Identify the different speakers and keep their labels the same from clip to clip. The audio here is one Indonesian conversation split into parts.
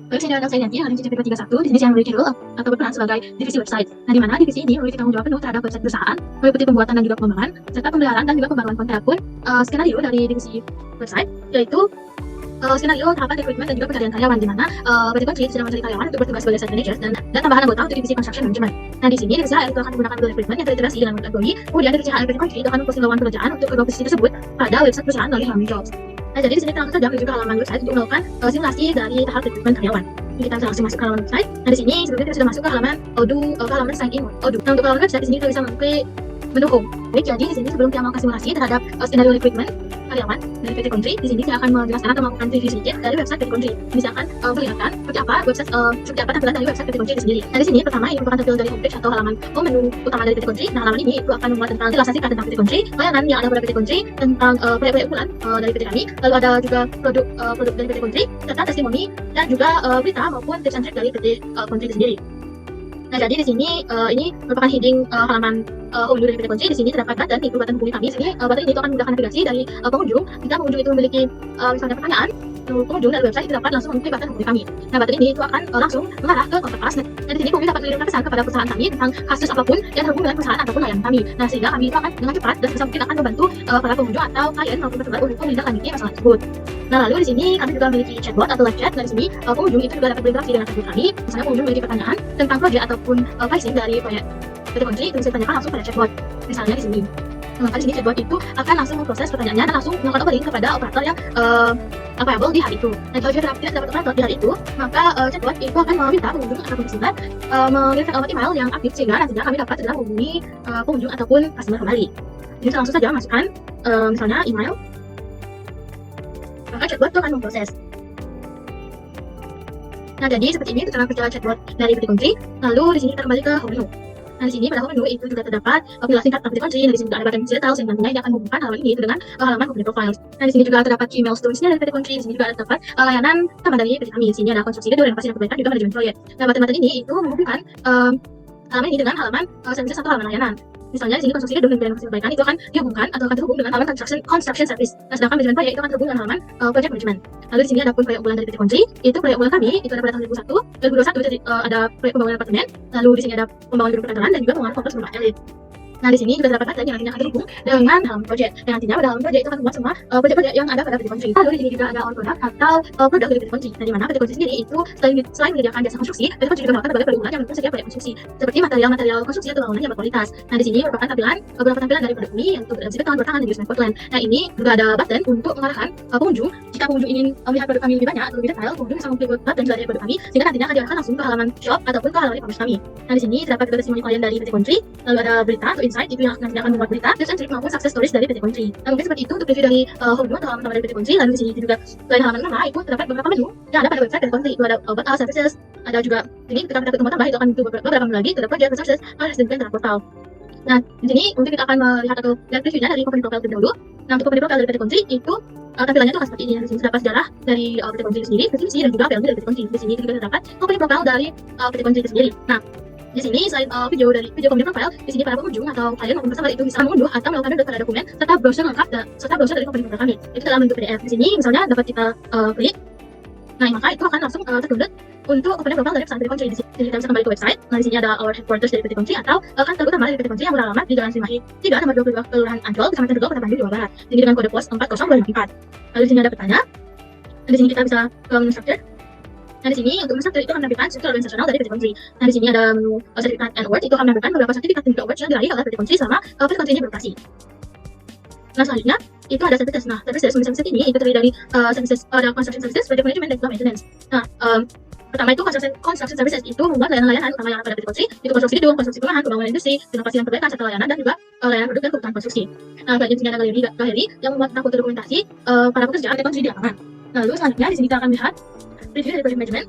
Speaker 1: Website yang saya ganti adalah CCP 31. Di sini saya memiliki role atau berperan sebagai divisi website. Nah, di mana divisi ini memiliki tanggung jawab penuh terhadap website perusahaan, meliputi pembuatan dan juga pengembangan, serta pemeliharaan dan juga pembaruan konten akun. Skenario dari divisi website yaitu skenario tahapan rekrutmen dan juga pencarian karyawan, di mana PT Kunci sedang mencari karyawan untuk bertugas sebagai site manager dan tambahan anggota untuk divisi construction management. Nah, di sini divisi HR itu akan menggunakan Google Recruitment yang terintegrasi dengan Google Employee. Kemudian divisi HR PT Kunci itu akan memposting lowongan pekerjaan untuk kedua posisi tersebut pada website perusahaan melalui halaman jobs. Nah, jadi di sini kita langsung saja menuju ke halaman website untuk melakukan simulasi dari tahap rekrutmen karyawan. Jadi kita bisa langsung masuk ke halaman website. Nah, di sini sebelumnya kita sudah masuk ke halaman Odoo, ke halaman sign in Odoo. Nah, untuk halaman website di sini kita bisa mengklik menu home. Jadi di sini sebelum kita melakukan simulasi terhadap skenario rekrutmen karyawan dari PT Kunci, di sini saya akan menjelaskan atau melakukan review sedikit dari website PT Kunci. Ini saya akan perlihatkan seperti apa tampilan dari website PT Kunci itu sendiri. Nah, di sini pertama ini merupakan tampilan dari homepage atau halaman menu utama dari PT Kunci. Nah, halaman ini itu akan memuat tentang jelas singkat tentang PT Kunci, layanan yang ada pada PT Kunci, tentang proyek-proyek unggulan dari PT kami, lalu ada juga produk dari PT Kunci, serta testimoni dan juga berita maupun tips and trick dari PT Kunci itu sendiri. Nah, jadi di sini ini merupakan heading halaman home dari PT Kunci. Di sini terdapat button, itu button hubungi kami. Di sini button ini itu akan memudahkan navigasi dari pengunjung. Jika pengunjung itu memiliki misalnya pertanyaan, pengunjung dari website itu dapat langsung mengklik button hubungi kami. Nah, button ini itu akan langsung mengarah ke kontak us. Nah, di sini pengunjung dapat mengirimkan pesan kepada perusahaan kami tentang kasus apapun yang terhubung dengan perusahaan ataupun layanan kami. Nah, sehingga kami itu akan dengan cepat dan bisa mungkin akan membantu para pengunjung atau klien maupun peserta untuk menindaklanjuti masalah tersebut. Nah, lalu di sini kami juga memiliki chatbot atau live chat. Dan di sini pengunjung itu juga dapat berinteraksi dengan chatbot kami. Misalnya pengunjung memiliki pertanyaan tentang proyek ataupun pricing dari proyek PT Kunci, itu bisa ditanyakan langsung pada chatbot. Misalnya di sini. Maka di sini chatbot itu akan langsung memproses pertanyaannya dan langsung melakukan overlink kepada operator yang available di hari itu. Dan kalau juga tidak dapat operator di hari itu, maka chatbot itu akan meminta pengunjung ataupun peserta mengirimkan alamat email yang aktif sehingga nantinya kami dapat segera menghubungi pengunjung ataupun customer kembali. Jadi langsung saja masukkan misalnya email, maka chatbot itu akan memproses. Nah, jadi seperti ini cara kerja chatbot dari PT Kunci. Lalu di sini kita kembali ke home menu. Nah, di sini pada home menu itu juga terdapat penjelasan singkat tentang PT Kunci. Nah, di sini juga ada button detail yang nantinya ini akan menghubungkan halaman ini dengan halaman company profiles. Nah, di sini juga terdapat email storage-nya dari PT Kunci. Di sini juga terdapat layanan tambahan dari PT kami. Di sini ada konstruksi gedung, renovasi dan perbaikan, juga manajemen proyek. Nah, button-button ini itu menghubungkan halaman ini dengan halaman services atau halaman layanan. Misalnya di sini konstruksi gedung dan renovasi perbaikan itu akan dihubungkan atau akan terhubung dengan halaman construction service. Nah, sedangkan manajemen proyek itu akan terhubung dengan halaman project management. Lalu di sini ada pun proyek unggulan dari PT Kunci. Itu proyek unggulan kami itu ada pada tahun 2021. Jadi ada proyek pembangunan apartemen. Lalu di sini ada pembangunan gedung perkantoran dan juga pembangunan kompleks rumah elit. Nah, di sini juga terdapat button yang nantinya akan terhubung dengan halaman project. Dan nantinya pada halaman project itu akan membuat semua project-project yang ada pada PT Kunci. Lalu di sini juga ada all product atau produk dari PT Kunci. Nah, di mana PT Kunci sendiri itu selain menyediakan jasa konstruksi, PT Kunci juga menawarkan berbagai produk unggulan yang mendukung setiap proyek konstruksi, seperti material-material konstruksi atau bangunan yang berkualitas. Nah, di sini merupakan beberapa tampilan dari produk ini, yaitu bersih beton, bertahan, dan juga cement Portland. Nah, ini juga ada button untuk mengarahkan pengunjung. Jika pengunjung ingin melihat produk kami lebih banyak atau lebih detail, pengunjung bisa mengklik button dari produk kami, sehingga nantinya akan diarahkan langsung ke halaman shop ataupun ke halaman e-commerce kami. Nah, di sini terdapat juga testimoni klien dari PT Kunci. Lalu ada berita atau insight itu yang nantinya akan membuat berita, tips and trick maupun success stories dari PT Kunci. Nah, mungkin seperti itu untuk review dari home atau halaman dari PT Kunci. Lalu di sini juga selain halaman utama itu terdapat beberapa menu yang ada pada website PT Kunci. Itu ada about us services, ada juga ini ketika kita ketemu tambah itu akan beberapa menu lagi, terdapat project resources, dan juga portal. Nah, di sini mungkin kita akan melihat atau lihat reviewnya dari company profile terlebih dahulu. Nah, untuk company profile dari PT Kunci itu tampilannya itu akan seperti ini. Di sini terdapat sejarah dari PT Kunci itu sendiri, visi dan juga value dari PT Kunci. Di sini juga terdapat company profile dari PT Kunci itu sendiri. Nah, di sini selain video company profile, di sini para pengunjung atau klien maupun peserta itu bisa mengunduh atau melakukan download pada dokumen serta browser lengkap serta browser dari company profile kami. Itu dalam bentuk PDF. Di sini misalnya dapat kita klik. Nah, maka itu akan langsung terdownload untuk company profile dari perusahaan PT Kunci. Di sini kita bisa kembali ke website. Nah, di sini ada our headquarters dari PT Kunci atau kantor utama dari PT Kunci yang beralamat di Jalan Cimahi 3 nomor 22 Kelurahan Ancol, Kecamatan Tegal, Kota Bandung, Jawa Barat. Ini dengan kode pos 40254. Lalu di sini ada petanya. Dan di sini kita bisa ke menu structure. Nah, di sini untuk menu structure itu akan menampilkan struktur organisasional dari PT Kunci. Nah, di sini ada menu sertifikat and awards, itu akan menampilkan beberapa sertifikat dan juga awards yang diraih oleh PT Kunci selama PT Kunci ini beroperasi. Nah, selanjutnya itu ada services. Nah, services ini itu terdiri dari services, ada construction services, project management, dan juga maintenance. Nah, pertama itu construction services itu membuat layanan-layanan utama yang ada pada PT Kunci, itu konstruksi gedung, konstruksi perumahan, pembangunan industri, renovasi dan perbaikan serta layanan dan juga layanan produk dan kebutuhan konstruksi. Nah, di sini ada galeri yang membuat foto dokumentasi para pekerja PT Kunci di lapangan. Nah, lalu selanjutnya di sini kita akan melihat review dari project management.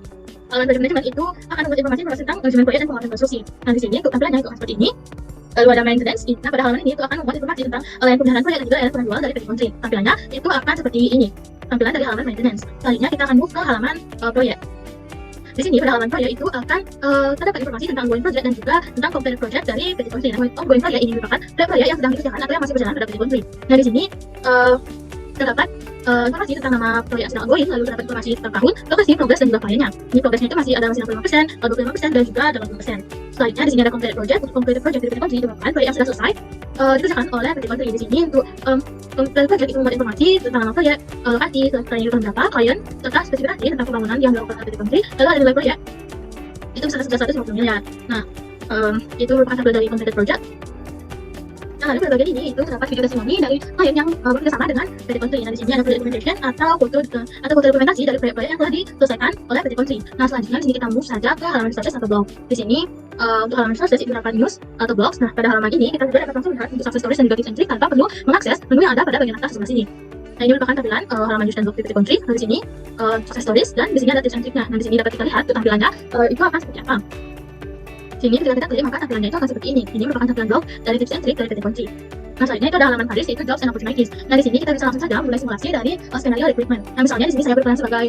Speaker 1: Project management itu akan membuat informasi tentang manajemen proyek dan penguatan konstruksi. Nah, di sini untuk tampilannya itu akan seperti ini. Lalu ada maintenance. Nah, pada halaman ini itu akan membuat informasi tentang layanan pemeliharaan proyek dan juga layanan penjualan dari PT Kunci. Tampilannya itu akan seperti ini. Tampilan dari halaman maintenance. Selanjutnya kita akan move ke halaman proyek. Di sini pada halaman proyek itu akan terdapat informasi tentang ongoing project dan juga tentang completed project dari PT Kunci. Nah, ongoing project ini merupakan proyek yang sedang dikerjakan atau yang masih berjalan pada PT Kunci. Nah, di sini terdapat informasi tentang nama proyek sedang ongoing, lalu terdapat informasi tentang tahun, lokasi, progres, dan juga kliennya. Ini progresnya itu masih ada masih 65%, 25%, dan juga 80%. Selanjutnya di sini ada completed project. Untuk completed project dari PT Kontri itu merupakan proyek yang sudah selesai dikerjakan oleh PT Kontri. Di sini untuk completed project itu membuat informasi tentang nama proyek, lokasi, selain itu berapa, klien, serta spesifikasi tentang pembangunan yang dilakukan oleh PT Kontri. Lalu ada nilai proyek itu besar sudah 150 miliar. Nah, itu merupakan hasil dari completed project. Nah, lalu berbagai ini itu terdapat video testimoni dari klien yang bekerja sama dengan PT Kontri. Nah, di sini ada project documentation atau foto dokumentasi dari proyek-proyek yang telah diselesaikan oleh PT Kontri. Nah, selanjutnya di sini kita move saja ke halaman resources atau blog. Di sini untuk halaman resources itu terdapat news atau blogs. Nah, pada halaman ini kita juga dapat langsung melihat untuk success stories dan juga tips and trick tanpa perlu mengakses menu yang ada pada bagian atas sebelah sini. Nah, ini merupakan tampilan halaman news dan blog PT Kontri. Nah, di sini success stories dan di sini ada tips and tricknya. Nah, di sini dapat kita lihat tampilannya itu akan seperti apa. Sini ketika kita klik maka tampilannya itu akan seperti ini. Ini merupakan tampilan blog dari tips and trick dari PT Kontri. Nah, selanjutnya itu ada halaman karir yaitu jobs and opportunities. Nah, di sini kita bisa langsung saja mulai simulasi dari skenario recruitment. Nah, misalnya di sini saya berperan sebagai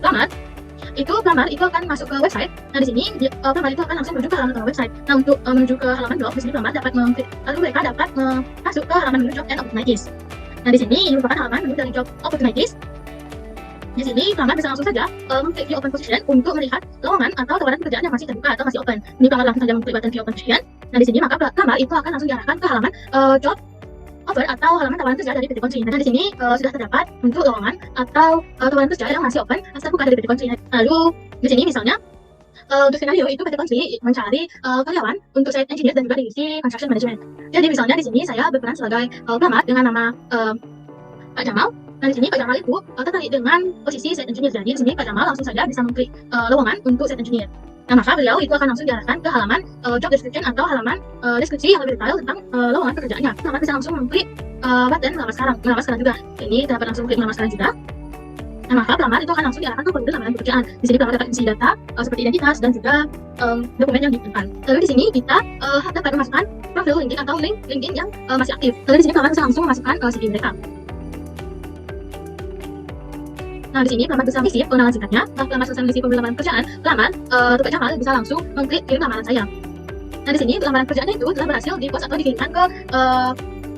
Speaker 1: pelamar itu akan masuk ke website. Nah, di sini pelamar itu akan langsung menuju ke halaman website. Nah, untuk menuju ke halaman blog, di sini pelamar dapat mengklik lalu mereka dapat masuk ke halaman menu job and opportunities. Nah, di sini ini merupakan halaman menu dari job opportunities. Di sini pelamar bisa langsung saja mengklik view open position untuk melihat lowongan atau tawaran pekerjaan yang masih terbuka atau masih open. Ini pelamar langsung saja mengklik button view open position. Nah, di sini maka pelamar itu akan langsung diarahkan ke halaman job offer atau halaman tawaran kerja dari PT Kontri. Nah, di sini sudah terdapat untuk lowongan atau tawaran kerja yang masih open masih terbuka dari PT Kontri. Lalu di sini misalnya untuk skenario itu PT Kontri mencari karyawan untuk site engineer dan juga divisi construction management. Jadi misalnya di sini saya berperan sebagai pelamar dengan nama Pak Jamal. Nah, di sini Pak Jamal itu tertarik dengan posisi site engineer. Jadi di sini Pak Jamal langsung saja bisa mengklik lowongan untuk site engineer. Nah, maka beliau itu akan langsung diarahkan ke halaman job description atau halaman deskripsi yang lebih detail tentang lowongan pekerjaannya. Nah, bisa langsung mengklik button melamar sekarang juga. Ini dapat langsung klik melamar sekarang juga. Nah, maka pelamar itu akan langsung diarahkan ke folder lamaran pekerjaan. Di sini pelamar dapat isi data seperti identitas dan juga dokumen yang dibutuhkan. Lalu di sini kita dapat memasukkan profil LinkedIn atau link LinkedIn yang masih aktif. Lalu di sini pelamar bisa langsung memasukkan CV mereka. Nah, di sini pelamar bisa mengisi pengenalan singkatnya. Setelah pelamar selesai mengisi pemberitahuan pekerjaan, pelamar Pak Jamal bisa langsung mengklik kirim lamaran saya. Nah, di sini lamaran pekerjaannya itu telah berhasil di-post atau dikirimkan ke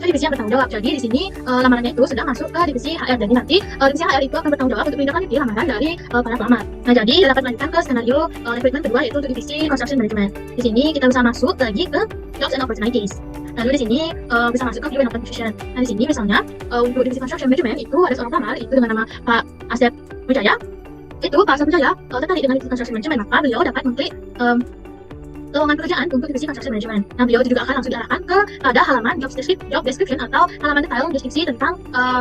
Speaker 1: divisi yang bertanggung jawab. Jadi di sini lamarannya itu sudah masuk ke divisi HR. Jadi nanti divisi HR itu akan bertanggung jawab untuk menindaklanjuti lamaran dari para pelamar. Nah, jadi dapat melanjutkan ke skenario recruitment kedua yaitu untuk divisi construction management. Di sini kita bisa masuk lagi ke jobs and opportunities. Lalu di sini bisa masuk ke view and open position. Nah, di sini misalnya untuk divisi construction management itu ada seorang pelamar itu dengan nama Pak Asep Wijaya. Itu Pak Asep Wijaya tertarik dengan divisi construction management, maka beliau dapat mengklik lowongan pekerjaan untuk divisi construction management. Nah, beliau juga akan langsung diarahkan ke pada halaman job description atau halaman detail deskripsi tentang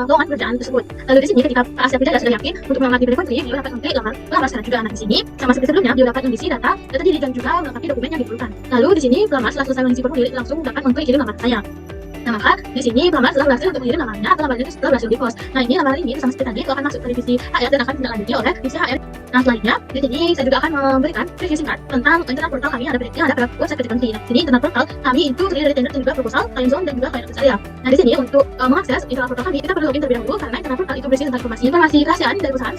Speaker 1: lowongan pekerjaan tersebut. Lalu di sini ketika Pak Asep Wijaya sudah yakin untuk melamar di PT Kontri, beliau dapat mengklik lamar sekarang juga. Nah, di sini sama seperti sebelumnya, beliau dapat mengisi data diri dan juga melengkapi dokumen yang diperlukan. Lalu di sini pelamar setelah selesai mengisi formulir langsung dapat mengklik kirim lamaran saya. Nah, maka di sini pelamar setelah berhasil untuk mengirim lamarannya atau lamarannya setelah berhasil di-post. Nah, ini lamaran ini sama seperti tadi itu akan masuk ke divisi HR dan akan ditindaklanjuti oleh divisi HR. Nah, selanjutnya di sini saya juga akan memberikan review singkat tentang internal portal kami yang ada pada website PT Kontri. Nah, di sini internal portal kami itu terdiri dari tender dan juga proposal, client zone dan juga client access area. Nah, di sini untuk mengakses internal portal kami kita perlu login terlebih dahulu karena internal portal itu berisi tentang informasi kerahasiaan dari perusahaan.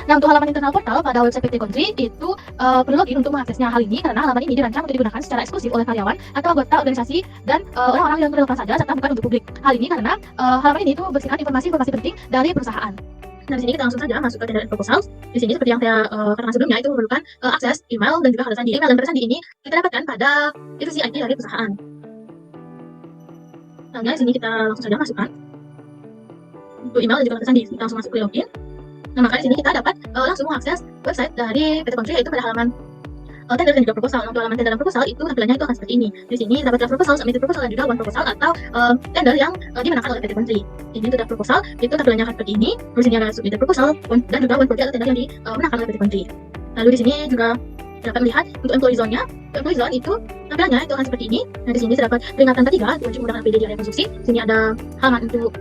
Speaker 1: Nah, untuk halaman internal portal pada website PT Kontri itu perlu login untuk mengaksesnya. Hal ini karena halaman ini dirancang untuk digunakan secara eksklusif oleh karyawan atau anggota organisasi dan orang-orang yang relevan saja serta bukan untuk publik. Hal ini karena halaman ini itu berisikan informasi penting dari perusahaan. Nah, di sini kita langsung saja masuk ke tender and proposal. Di sini seperti yang saya katakan sebelumnya itu memerlukan akses email dan juga kode sandi. Email dan kode sandi ini kita dapatkan pada divisi IT dari perusahaan. Nah, di sini kita langsung saja masukkan untuk email dan juga kode sandi. Kita langsung masuk ke login. Nah, maka di sini kita dapat langsung mengakses website dari PT Kontri yaitu pada halaman tender dan juga proposal. Untuk halaman tender dan proposal itu tampilannya itu akan seperti ini. Di sini dapat draft proposal, submitted proposal dan juga one proposal atau tender yang dimenangkan oleh PT Kontri. Ini itu draft proposal, itu tampilannya akan seperti ini. Di sini ada submitted proposal dan juga one project atau tender yang dimenangkan oleh PT Kontri. Lalu di sini juga dapat melihat untuk employee zone-nya. Untuk employee zone itu tampilannya itu akan seperti ini. Nah, di sini terdapat peringatan ketiga untuk menggunakan PD di area konstruksi. Di sini ada halaman untuk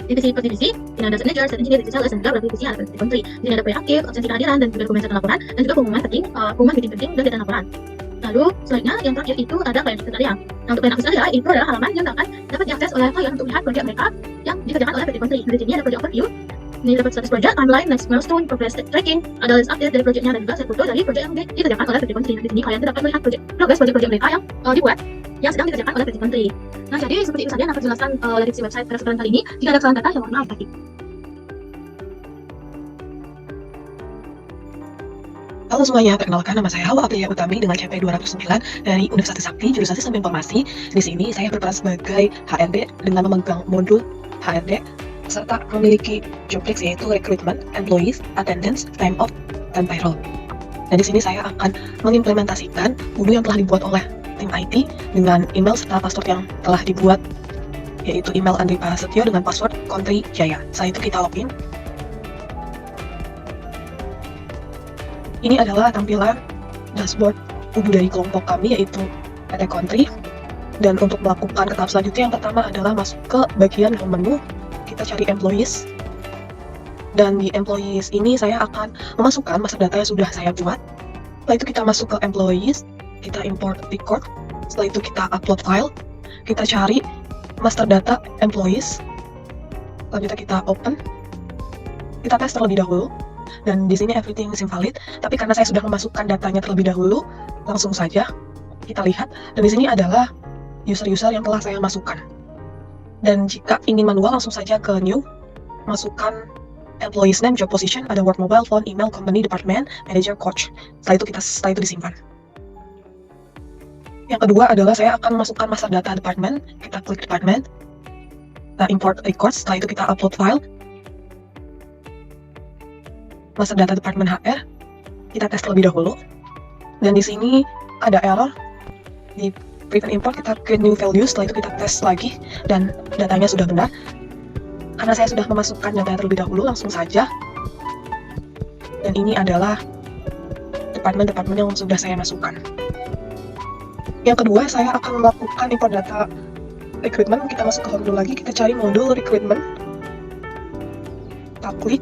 Speaker 1: divisi per divisi. Ini ada manager, set engineer, divisi sales, dan juga berapa divisi yang ada di Kontri. Di sini ada proyek aktif, absensi kehadiran, dan juga dokumen serta laporan, dan juga pengumuman penting, pengumuman meeting penting, dan data laporan. Lalu selanjutnya yang terakhir itu ada client access area. Nah, untuk client access area itu adalah halaman yang dapat diakses oleh klien untuk melihat proyek mereka yang dikerjakan oleh PT Kontri. Di sini ada project overview. Ini dapat status project, timeline, next milestone, progress tracking, ada list update dari proyeknya, dan juga set foto dari proyek yang dikerjakan oleh PT Kontri. Di sini klien dapat melihat progres proyek mereka yang dibuat yang sedang dikerjakan oleh PT Kontri. Nah, jadi seperti itu saja yang dapat dijelaskan dari si website pada kesempatan kali ini. Jika ada kesalahan kata, ya mohon maaf.
Speaker 2: Halo semuanya, perkenalkan nama saya Hawa Aprilia Utami dengan CP 209 dari Universitas Sakti, jurusan Sistem Informasi. Di sini saya berperan sebagai HRD dengan memegang modul HRD serta memiliki job desk yaitu recruitment, employees, attendance, time off, dan payroll. Dan di sini saya akan mengimplementasikan modul yang telah dibuat oleh tim IT dengan email serta password yang telah dibuat, yaitu email Andri Prasetyo dengan password Kontri Jaya. Setelah itu kita login. Ini adalah tampilan dashboard Ubu dari kelompok kami, yaitu PT Kontri. Dan untuk melakukan ke tahap selanjutnya, yang pertama adalah masuk ke bagian home menu. Kita cari employees. Dan di employees ini saya akan memasukkan master data yang sudah saya buat. Setelah itu kita masuk ke employees, kita import record. Setelah itu kita upload file. Kita cari master data employees. Selanjutnya kita open. Kita tes terlebih dahulu. Dan di sini everything is invalid, tapi karena saya sudah memasukkan datanya terlebih dahulu, langsung saja kita lihat. Dan di sini adalah user-user yang telah saya masukkan. Dan jika ingin manual, langsung saja ke new, masukkan employees name, job position, ada work, mobile, phone, email, company, department, manager, coach. Setelah itu disimpan. Yang kedua adalah saya akan masukkan master data department. Kita klik department, kita import records. Setelah itu kita upload file. Master data departemen HR, kita tes terlebih dahulu. Dan di sini ada error di print and import, kita create new value. Setelah itu kita tes lagi dan datanya sudah benar. Karena saya sudah memasukkan data terlebih dahulu, langsung saja. Dan ini adalah departemen-departemen yang sudah saya masukkan. Yang kedua, saya akan melakukan import data recruitment. Kita masuk ke modul lagi, kita cari modul recruitment. Kita klik.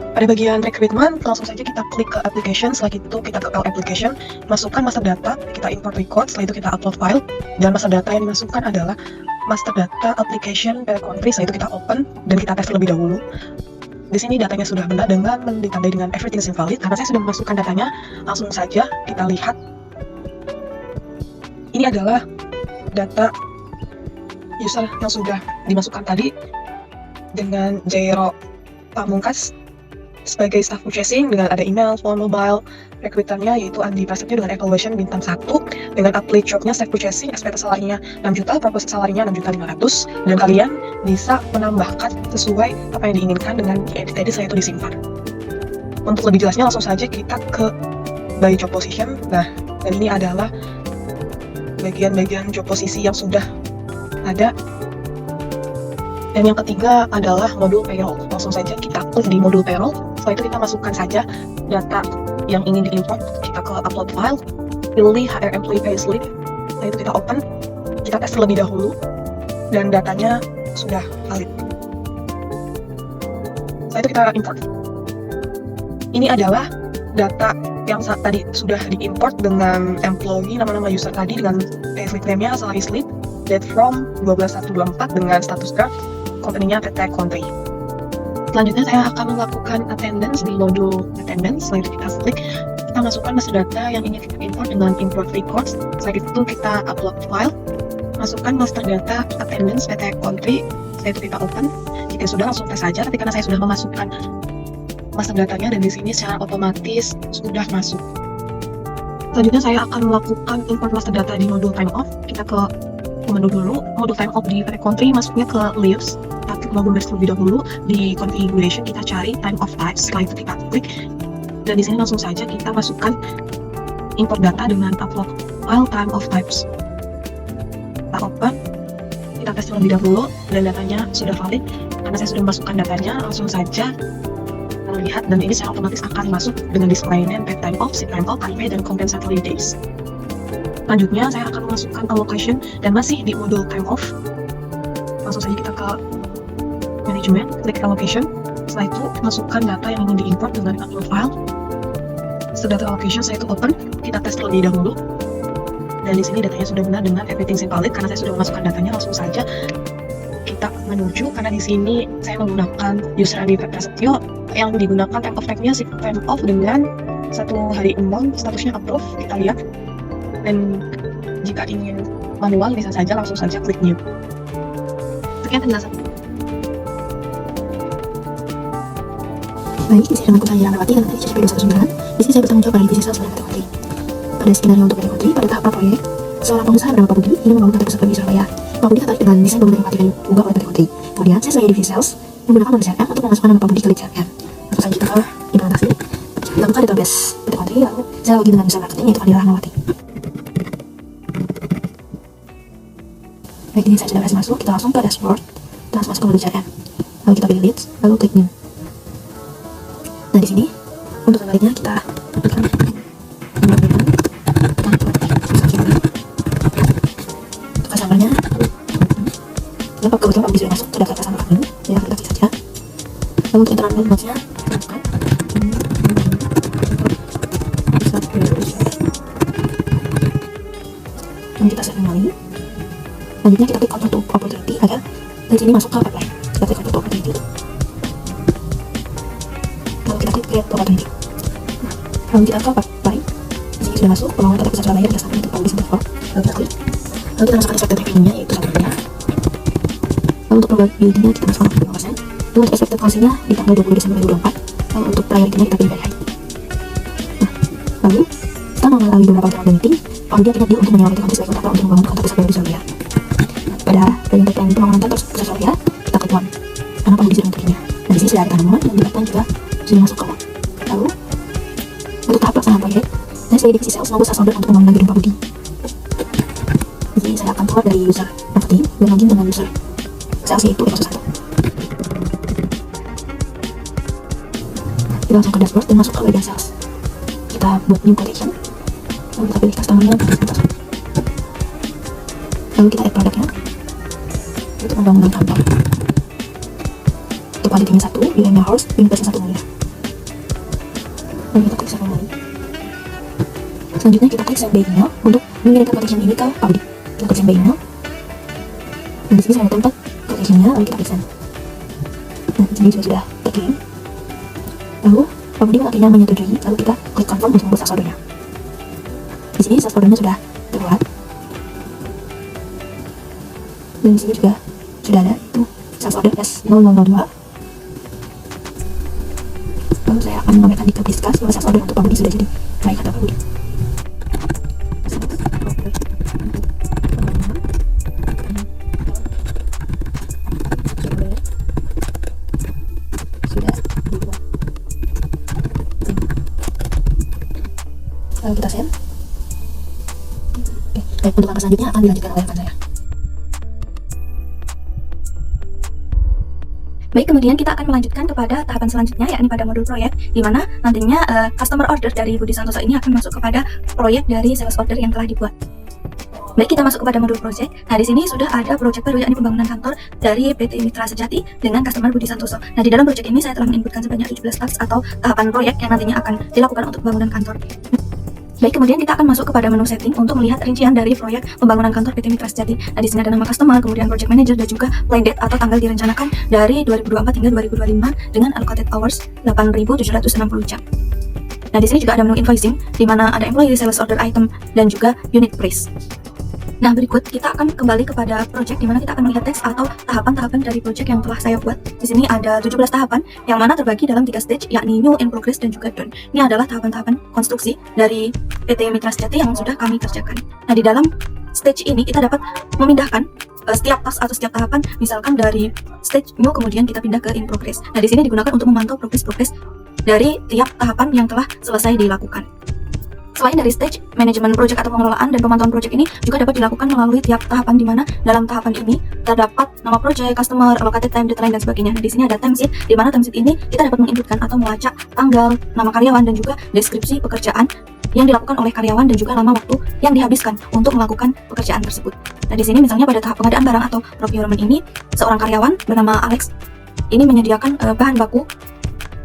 Speaker 2: Pada bagian recruitment, langsung saja kita klik ke application. Setelah itu kita ke application, masukkan master data, kita import record. Setelah itu kita upload file, dan master data yang dimasukkan adalah master data application per country. Setelah itu kita open dan kita tes terlebih dahulu. Di sini datanya sudah benar dengan ditandai dengan everything is invalid. Karena saya sudah memasukkan datanya, langsung saja kita lihat. Ini adalah data user yang sudah dimasukkan tadi dengan Jairo Pamungkas sebagai staff purchasing, dengan ada email, phone, mobile, recruiternya yaitu Andi Prasetyo dengan evaluation bintang 1, dengan apply jobnya staff purchasing, SPT salarinya 6 juta, proposal salarinya 6.500.000, dan kalian bisa menambahkan sesuai apa yang diinginkan dengan diedit tadi. Setelah itu disimpan. Untuk lebih jelasnya langsung saja kita ke by job position. Nah, dan ini adalah bagian-bagian job posisi yang sudah ada. Dan yang ketiga adalah modul payroll. Langsung saja kita klik di modul payroll. Setelah itu kita masukkan saja data yang ingin diimport. Kita ke upload file, pilih HR employee payslip. Setelah itu kita open, kita tes terlebih dahulu, dan datanya sudah valid. Setelah itu kita import. Ini adalah data yang tadi sudah diimport dengan employee, nama-nama user tadi dengan payslip name-nya, salary slip, date from 12/1/24 dengan status draft, company-nya PT Kontri. Selanjutnya saya akan melakukan attendance di modul attendance. Setelah itu kita klik, kita masukkan master data yang ingin kita import dengan import records. Setelah itu kita upload file, masukkan master data attendance PT Kontri. Setelah itu kita open. Jika sudah, langsung tes saja. Tapi karena saya sudah memasukkan master datanya dan di sini secara otomatis sudah masuk. Selanjutnya saya akan melakukan import master data di modul time off. Kita ke menu dulu, modul time off di PT Kontri, masuknya ke leaves. Kita klik login terlebih dahulu. Di configuration kita cari time off types. Setelah itu kita klik, dan di sini langsung saja kita masukkan import data dengan upload file time off types. Kita open, kita tes terlebih dahulu, dan datanya sudah valid. Karena saya sudah memasukkan datanya, langsung saja lihat, dan ini secara otomatis akan masuk dengan display name, paid time off, sick time off, unpaid, dan compensatory days. Selanjutnya saya akan memasukkan allocation dan masih di modul time off. Langsung saja kita ke management, klik allocation. Setelah itu masukkan data yang ingin diimport dengan upload file. Setelah data allocation, saya itu open, kita tes terlebih dahulu. Dan di sini datanya sudah benar dengan everything is valid. Karena saya sudah memasukkan datanya, langsung saja kita menuju. Karena di sini saya menggunakan user Andi Prasetyo yang digunakan time off type-nya si time off dengan 1 hari embang, statusnya approve. Kita lihat. Dan jika ingin manual, bisa saja langsung saja klik new. Sekian penjelasan.
Speaker 1: Baik, di sini dengan saya Ramawati dan nanti CCP 219. Di sini saya bertanggung jawab pada divisi sales pada PT Kontri. Pada skenario untuk PT Kontri, pada tahap proyek, seorang pengusaha bernama Pak Budi ingin membangun kantor pusat di Surabaya. Pak Budi tertarik dengan desain bangunan yang yang diubah oleh PT Kontri. Kemudian saya sebagai divisi sales menggunakan nomor CRM untuk memasukkan nama Pak Budi ke lead CRM. Lalu selanjutnya ke implementasi. Kita buka database PT Kontri, lalu saya login dengan user marketing yaitu Fadila Rahmawati. Baik, ini saya sudah berhasil masuk. Kita langsung ke dashboard, kita langsung masuk ke mode CRM. Lalu kita pilih leads, lalu klik new. Nah, di sini untuk kembalinya kita berikan customer-nya. Dan kebetulan Pak Budi sudah masuk ke daftar customer kami, ya kita klik saja. Lalu untuk internal mailbox-nya lalu kita save kembali. Selanjutnya kita klik convert to opportunity agar dari sini masuk ke pipeline. Kita klik convert to opportunity. Lalu kita klik create opportunity. Lalu kita ke pipeline. Di sini sudah masuk pembangunan kantor pusat Surabaya berdasarkan untuk Pak Budi Santoso. Lalu kita klik. Lalu kita masukkan expected revenue-nya yaitu 1 miliar. Lalu untuk probability-nya kita masukkan 65%. Lalu untuk expected closing-nya di tanggal 20 Desember 2024. Lalu untuk priority-nya kita pilih very high. Nah, lalu kita melalui beberapa internal meeting, Pak Budi akhirnya deal untuk menyewa PT Kontri sebagai kontraktor untuk membangun kantor pusat baru di Surabaya. Pada bagian pipeline pembangunan kantor pusat Surabaya, kita klik one karena Pak Budi sudah menentukannya. Nah, di sini sudah ada tanaman dan di pipeline juga sudah masuk ke one. Lalu untuk tahap pelaksanaan proyek, saya sebagai divisi sales menunggu sales order untuk pembangunan gedung Pak Budi. Di sini saya akan keluar dari user marketing dan login dengan user sales yaitu Eko 1. Kita langsung ke dashboard dan masuk ke bagian sales. Kita buat new quotation. Lalu kita pilih customer-nya. Lalu kita add produknya. Itu pembangunan kantor. Untuk quality-nya 1, UM-nya horse, unit-nya 1 miliar. Lalu kita klik save kembali. Selanjutnya kita klik send by email untuk mengirimkan quotation ini ke Pak Budi. Kita klik send by email. Dan di sini saya ada tempat quotation-nya, lalu kita klik send. Nah, di sini sudah terkirim. Lalu Pak Budi akhirnya menyetujui, lalu kita klik confirm untuk membuat sales order-nya. Di sini sales order-nya sudah terbuat. Dan di sini juga sudah ada tuh sales order S0002. Lalu saya akan menambahkan detail discuss bahwa sales order untuk Pak Budi sudah jadi. Baik, kata Pak Budi. Lalu kita send. Oke, baik, untuk langkah selanjutnya akan dilanjutkan oleh rekan saya. Baik, kemudian kita akan melanjutkan kepada tahapan selanjutnya, yakni pada modul proyek, di mana nantinya customer order dari Budi Santoso ini akan masuk kepada proyek dari sales order yang telah dibuat. Baik, kita masuk kepada modul project. Nah, di sini sudah ada project baru, yakni pembangunan kantor dari PT Mitra Sejati dengan customer Budi Santoso. Nah, di dalam project ini saya telah menginputkan sebanyak 17 tasks atau tahapan proyek yang nantinya akan dilakukan untuk pembangunan kantor. Baik, kemudian kita akan masuk kepada menu setting untuk melihat rincian dari proyek pembangunan kantor PT Mitra Sejati. Nah, di sini ada nama customer, kemudian project manager, dan juga plan date atau tanggal direncanakan dari 2024 hingga 2025 dengan allocated hours 8.760 jam. Nah, di sini juga ada menu invoicing, di mana ada employee, sales order item, dan juga unit price. Nah, berikut kita akan kembali kepada project, di mana kita akan melihat teks atau tahapan-tahapan dari project yang telah saya buat. Di sini ada 17 tahapan, yang mana terbagi dalam 3 stage, yakni new, in progress, dan juga done. Ini adalah tahapan-tahapan konstruksi dari PT Mitra Sejati yang sudah kami kerjakan. Nah, di dalam stage ini kita dapat memindahkan setiap task atau setiap tahapan, misalkan dari stage new, kemudian kita pindah ke in progress. Nah, di sini digunakan untuk memantau progres dari tiap tahapan yang telah selesai dilakukan. Selain dari stage, manajemen project atau pengelolaan dan pemantauan project ini juga dapat dilakukan melalui tiap tahapan, di mana dalam tahapan ini terdapat nama project, customer, allocated time, deadline, dan sebagainya. Nah, di sini ada timesheet, di mana timesheet ini kita dapat menginputkan atau melacak tanggal, nama karyawan, dan juga deskripsi pekerjaan yang dilakukan oleh karyawan dan juga lama waktu yang dihabiskan untuk melakukan pekerjaan tersebut. Nah, di sini misalnya pada tahap pengadaan barang atau procurement ini, seorang karyawan bernama Alex ini menyediakan bahan baku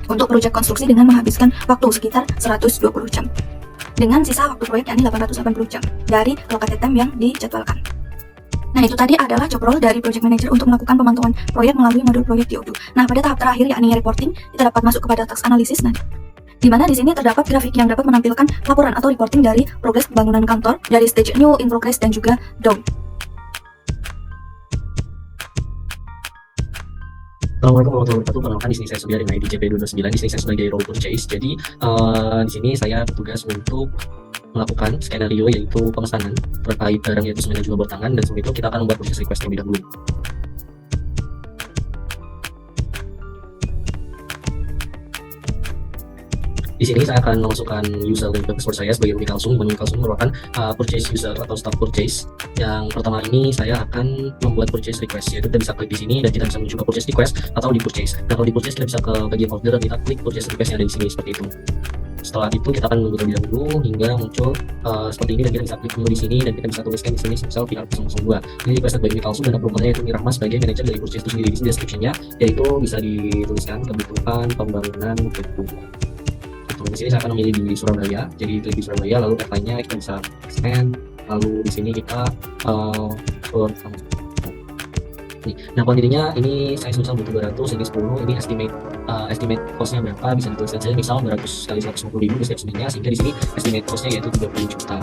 Speaker 1: untuk proyek konstruksi dengan menghabiskan waktu sekitar 120 jam. Dengan sisa waktu proyek yakni 880 jam dari allocated time yang dijadwalkan. Nah, itu tadi adalah job role dari project manager untuk melakukan pemantauan proyek melalui modul proyek TO2. Nah, pada tahap terakhir yakni reporting, kita dapat masuk kepada task analisis. Nah, di mana di sini terdapat grafik yang dapat menampilkan laporan atau reporting dari progres pembangunan kantor dari stage new, in progress, dan juga done.
Speaker 3: Assalamualaikum warahmatullahi wabarakatuh. Perkenalkan, di sini saya Surya dengan ID CP229. Di sini saya sebagai role purchase. Jadi di sini saya bertugas untuk melakukan skenario yaitu pemesanan terkait barang yaitu semen dan juga bor tangan, dan sebelum itu kita akan membuat proses request terlebih dahulu. Di sini saya akan memasukkan user dan password saya sebagai Umi Kalsum. Umi Kalsum merupakan purchase user atau staff purchase. Yang pertama ini saya akan membuat purchase request, yaitu kita bisa klik di sini dan kita bisa mencoba purchase request atau di purchase. Nah, kalau di purchase kita bisa ke bagian order dan kita klik purchase request yang ada di sini seperti itu. Setelah itu kita akan menunggu terlebih dahulu hingga muncul seperti ini, dan kita bisa klik menu di sini dan kita bisa tuliskan di sini misal PR002. Ini requested by Umi Kalsum dan approvalnya yaitu Mirahma sebagai manajer dari purchase itu sendiri. Di sini description-nya yaitu bisa dituliskan kebutuhan pembangunan gedung. Di sini saya akan memilih di Surabaya, jadi klik di Surabaya, lalu headline-nya kita bisa expand, lalu di sini kita nah kuantitinya ini saya misal butuh 200 ini 10, ini estimate cost-nya berapa, bisa dituliskan saja misal 200 kali 150.000 di setiap semennya, sehingga di sini estimate cost-nya yaitu 30 juta.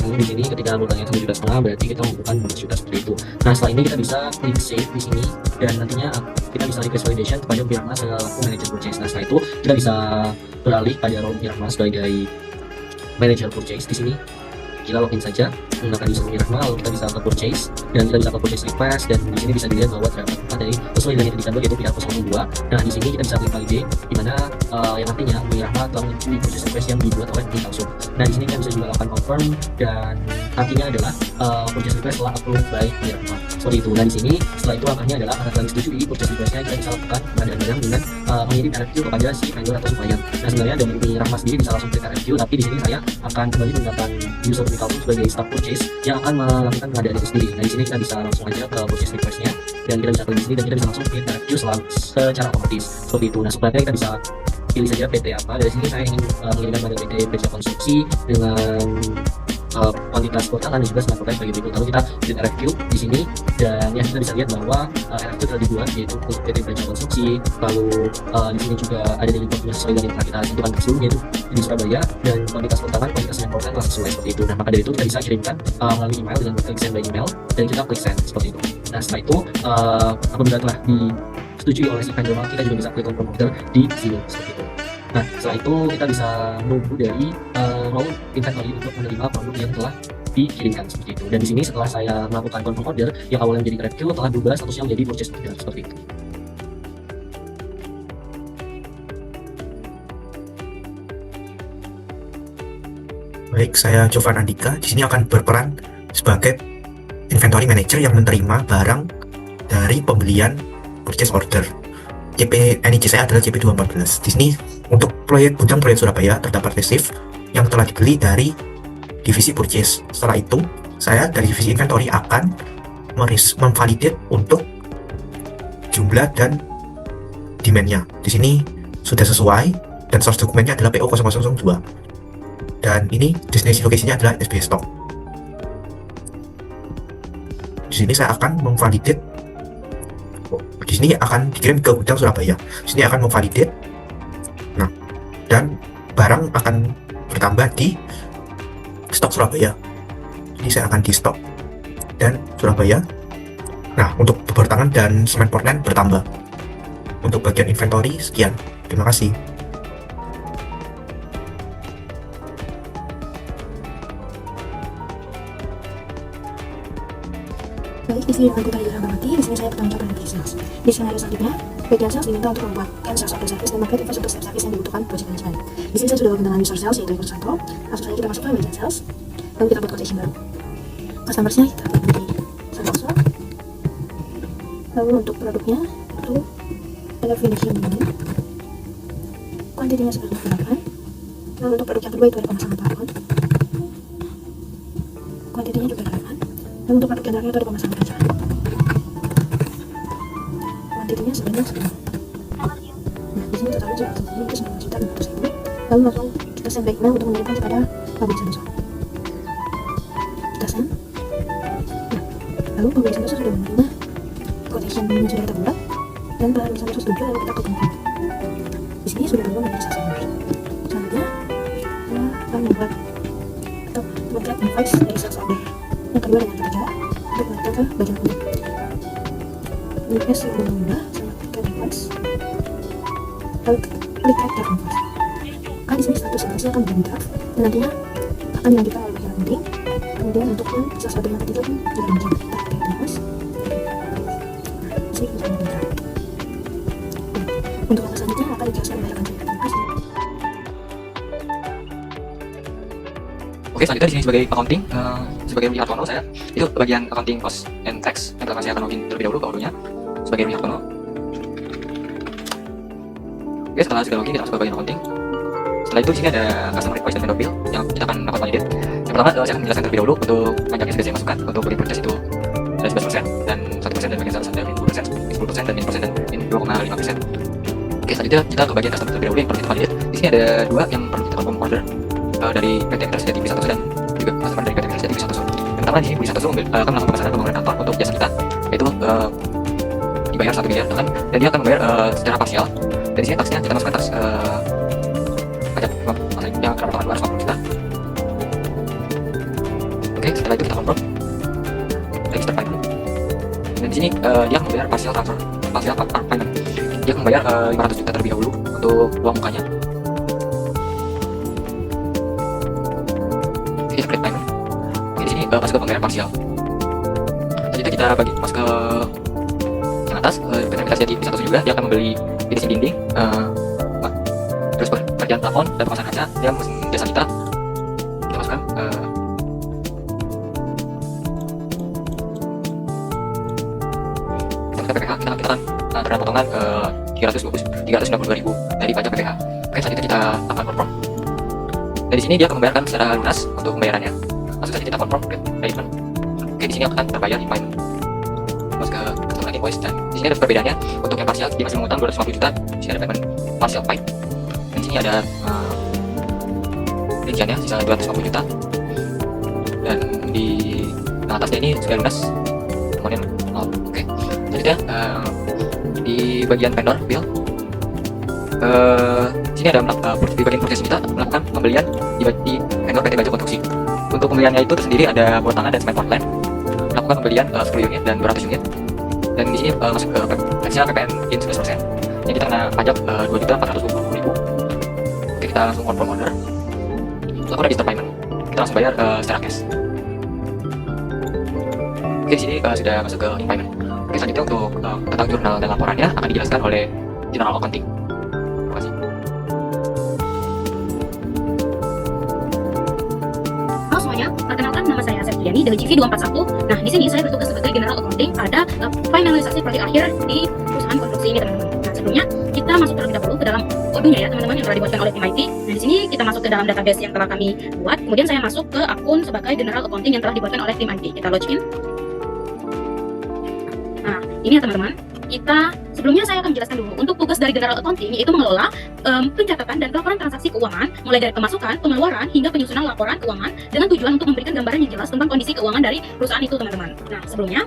Speaker 3: Lalu di sini ketika totalnya 1,5 juta berarti kita membutuhkan 12 juta seperti itu. Nah, setelah ini kita bisa klik save di sini dan nantinya kita bisa request validation kepada Mirahma selaku manager purchase. Nah, setelah itu kita bisa beralih pada role Mirahma sebagai manager purchase. Di sini kita login saja menggunakan user Mirahma, lalu kita bisa ke purchase dan kita bisa ke purchase request, dan di sini bisa dilihat bahwa terdapat tempat dari sesuai dengan yang dicantum yaitu PR002. Nah, di sini kita bisa klik validate di mana yang artinya Mirahma telah menyetujui purchase request yang dibuat oleh Umi Kalsum. Nah, di sini kita bisa juga lakukan confirm dan artinya adalah purchase request telah approved by Mirahma. Seperti itu. Nah, di sini setelah itu angkanya adalah angka telah disetujui purchase request-nya, kita bisa lakukan pengadaan dengan mengirim RFQ kepada si vendor atau supplier. Nah, sebenarnya dari Mirahma sendiri bisa langsung klik RFQ, tapi di sini saya akan kembali menggunakan user Umi Kalsum sebagai staff purchase yang akan melakukan pengadaan itu sendiri. Nah, di sini kita bisa langsung aja ke purchase request-nya dan kita bisa klik di sini dan kita bisa langsung klik RFQ secara otomatis. Seperti itu. Nah, supaya kita bisa pilih saja PT apa. Dari sini saya ingin mengirimkan pada PT Beja Konstruksi dengan kuantitas tangan dan juga smart prototype bagi berikut. Lalu kita klik RFQ di sini dan ya kita bisa lihat bahwa RFQ telah dibuat yaitu untuk PT Beja Konstruksi. Lalu di sini juga ada dari dokumen sesuai dengan yang telah kita tentukan sebelumnya yaitu di Surabaya, dan kuantitas tangan, kuantitas smart prototype telah sesuai seperti itu. Nah, maka dari itu kita bisa kirimkan melalui email dengan klik send by email dan kita klik send seperti itu. Nah, setelah itu apabila telah disetujui oleh si vendor, kita juga bisa klik confirm order di sini seperti itu. Nah, setelah itu kita bisa menunggu dari role inventory untuk menerima produk yang telah dikirimkan seperti itu. Dan di sini setelah saya melakukan confirm order yang awalnya menjadi RFQ telah berubah statusnya menjadi purchase order seperti itu.
Speaker 4: Baik, saya Jovan Andika. Di sini akan berperan sebagai inventory manager yang menerima barang dari pembelian purchase order. NIC saya adalah CP214. Di sini untuk proyek Gudang Proyek Surabaya terdapat receipt yang telah dibeli dari divisi purchase. Setelah itu, saya dari divisi inventory akan memvalidate untuk jumlah dan demand-nya. Di sini sudah sesuai dan source dokumennya adalah PO0002. Dan ini destination location-nya adalah SBS Stock. Di sini saya akan memvalidate. Di sini akan dikirim ke gudang Surabaya. Di sini akan memvalidate. Nah, dan barang akan bertambah di stok Surabaya. Ini saya akan di stok dan Surabaya. Nah, untuk bor tangan dan semen Portland bertambah. Untuk bagian inventory sekian. Terima kasih.
Speaker 5: Baik, di sini aku tadi Rahmawati. Di sini saya bertanggung jawab dengan sales. Di skenario selanjutnya, bagian sales diminta untuk membuat sales order service dan market info untuk setiap service yang dibutuhkan project management. Di sini saya sudah login dengan user sales yaitu Eko Santo. Langsung saja kita masuk ke bagian sales. Lalu kita buat quotation baru. Customersnya kita pilih di Santoso. Lalu untuk produknya itu ada finishing ini. Kuantitinya sudah digunakan. Lalu untuk produk yang kedua itu ada pemasangan plafon. Kuantitinya juga digunakan. Dan untuk produk yang terakhir itu ada pemasangan kaca. Kuantitinya sebanyak 10. Nah, di sini totalnya sudah terjadi itu 9.500.000. Lalu langsung kita send by email untuk mengirimkan kepada pabrik Santoso. Kita send. Nah, lalu pabrik Santoso sudah menerima quotation yang sudah kita buat dan pabrik Santoso setuju, lalu kita ke confirm. Di sini sudah berubah menjadi sales order. Selanjutnya kita akan membuat atau membuat invoice dari sales order yang kedua dengan kita untuk menekan ke bagian produk. Next, lalu klik Chapter Convert. Kan di sini status transaksi akan menjadi draft dan nantinya akan dilanjutkan oleh pihak penting. Kemudian untuk proses bagian ketiga pun juga menjadi terus. Di sini kita menjadi draft. Untuk langkah selanjutnya akan dijelaskan oleh rekan saya. Terima kasih.
Speaker 3: Oke, selanjutnya di sini sebagai accounting, sebagai Rudi Hartono saya itu bagian accounting cost and tax yang telah saya akan login terlebih dahulu ke Odoo-nya sebagai Rudi Hartono. Oke, setelah sudah login kita masuk ke bagian accounting. Setelah itu di sini ada customer request dan vendor bill yang kita akan dapat validate. Yang pertama saya akan menjelaskan terlebih dahulu untuk pajak yang sudah saya masukkan untuk beli purchase itu ada 11% dan 1% dan bagian sales ada 20%, 10% dan 10% dan 2,5%. Oke, selanjutnya kita ke bagian customer terlebih dahulu yang perlu kita validate. Di sini ada dua yang perlu kita confirm order dari PT Emirates Jati Wisata dan juga customer dari PT Emirates Jati Wisata. Yang pertama di sini Wisata akan melakukan pemesanan pembangunan kantor untuk jasa kita, yaitu dibayar 1 miliar dan dia akan membayar secara parsial. Dan di sini taksnya kita masukkan taks pajak yang akan potongan 250 juta. Oke, setelah itu kita confirm register payment. Dan di sini dia akan membayar partial transfer, partial payment. Dia akan membayar 500 juta terlebih dahulu untuk uang mukanya. Oke, separate payment. Oke, di sini masuk ke pembayaran parsial. Selanjutnya kita masuk ke yang atas, PT Emirates Jati Wisata juga dia akan membeli finishing dinding, terus pekerjaan plafon dan pemasangan kaca, dia mesin jasa kita masukkan PPH kita akan terdapat potongan 392.000 dari pajak PPH. Oke, selanjutnya kita akan confirm. Dan di sini dia akan membayarkan secara lunas untuk pembayarannya. Langsung saja kita confirm payment. Oke, di sini akan terbayar in payment. Masuk ke customer invoice dan di sini ada perbedaannya. Untuk yang parsial dia masih mengutang 250 juta. Di sini ada payment partial paid. Dan di sini ada rinciannya sisa 250 juta. Dan di atasnya ini sudah lunas. Kemudian oke. Selanjutnya di bagian vendor bill. Di sini ada di bagian purchase kita melakukan pembelian di vendor PT Baja Konstruksi. Untuk pembeliannya itu tersendiri ada buat tangan dan semen Portland. Melakukan pembelian 10 unit dan 200 unit. Dan di sini masuk ke taksnya PPN in 11%. Ini kita kena pajak 2.420.000. Oke, kita langsung confirm order. Lalu register payment. Kita langsung bayar secara cash. Oke, di sini sudah masuk ke in payment. Oke, selanjutnya untuk tentang jurnal dan laporannya akan dijelaskan oleh General Accounting. Terima kasih.
Speaker 1: Halo semuanya, perkenalkan nama saya Septiani dari GV241. Nah, di sini saya bertugas sebagai General Accounting pada finalisasi proyek akhir di perusahaan konstruksi ini, teman-teman. Nah, sebelumnya kita masuk terlebih dahulu ke dalam Odoo-nya ya, teman-teman, yang telah dibuatkan oleh tim IT. Nah, di sini kita masuk ke dalam database yang telah kami buat. Kemudian saya masuk ke akun sebagai General Accounting yang telah dibuatkan oleh tim IT. Kita login. Nah, ini ya teman-teman. Sebelumnya saya akan menjelaskan dulu untuk tugas dari General Accounting, yaitu mengelola pencatatan dan laporan transaksi keuangan mulai dari pemasukan, pengeluaran hingga penyusunan laporan keuangan dengan tujuan untuk memberikan gambaran yang jelas tentang kondisi keuangan dari perusahaan itu, teman-teman. Nah, sebelumnya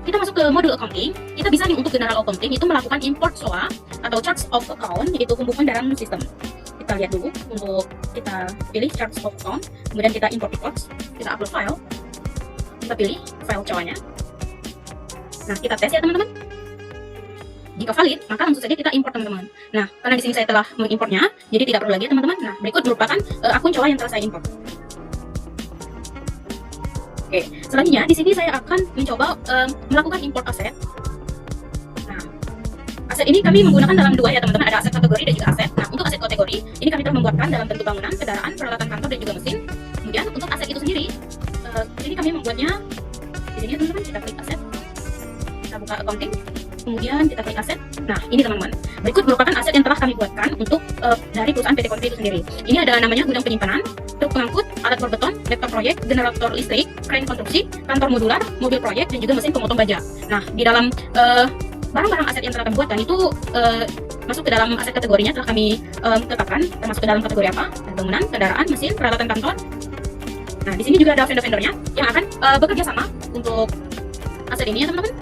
Speaker 1: kita masuk ke modul accounting. Kita bisa nih untuk General Accounting itu melakukan import SOA atau charts of account, yaitu pembukuan dalam sistem. Kita lihat dulu, untuk kita pilih charts of account, kemudian kita import records, kita upload file, kita pilih file COA-nya. Nah, kita tes ya teman-teman. Jika valid, maka langsung saja kita import, teman-teman. Nah, karena di sini saya telah mengimportnya, jadi tidak perlu lagi ya teman-teman. Nah, berikut merupakan akun COA yang telah saya import. Oke, selanjutnya di sini saya akan mencoba melakukan import aset. Nah, aset ini kami menggunakan dalam dua ya teman-teman, ada aset kategori dan juga aset. Nah, untuk aset kategori ini kami telah membuatkan dalam bentuk bangunan, kendaraan, peralatan kantor dan juga mesin. Kemudian untuk aset itu sendiri, ini kami membuatnya di sini teman-teman. Kita klik aset, kita buka accounting. Kemudian kita klik aset. Nah, ini teman-teman. Berikut merupakan aset yang telah kami buatkan untuk dari perusahaan PT Konstri itu sendiri. Ini ada namanya gudang penyimpanan, truk pengangkut, alat bor beton, laptop proyek, generator listrik, kren konstruksi, kantor modular, mobil proyek, dan juga mesin pemotong baja. Nah, di dalam barang-barang aset yang telah kami buatkan itu masuk ke dalam aset kategorinya telah kami tetapkan, termasuk ke dalam kategori apa? Bangunan, kendaraan, mesin, peralatan kantor. Nah, di sini juga ada vendor-vendornya yang akan bekerja sama untuk aset ini ya teman-teman.